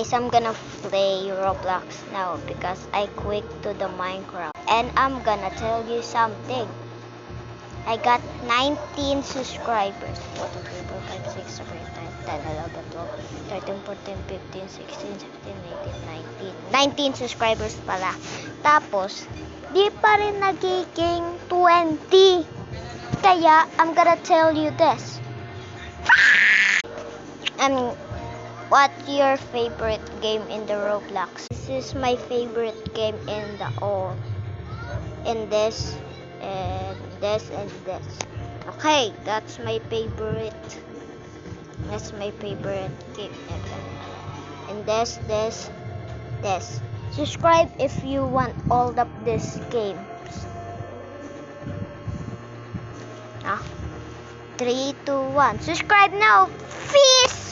guys, I'm gonna play Roblox now because I quit to the Minecraft. And I'm gonna tell you something. I got 19 subscribers. 1, 2, 3, 4, 5, 6, 7, 8, 9, 10, 11, 12, 13, 14, 15, 16, 17, 18, 19. 19 subscribers pala. Tapos, di pa rin nagiging 20. Kaya, I'm gonna tell you this. What's your favorite game in the Roblox? This is my favorite game in the all. In this, and this, and this. Okay, that's my favorite. That's my favorite game ever. And this. Subscribe if you want all of these games. 3, 2, 1. Subscribe now. Peace!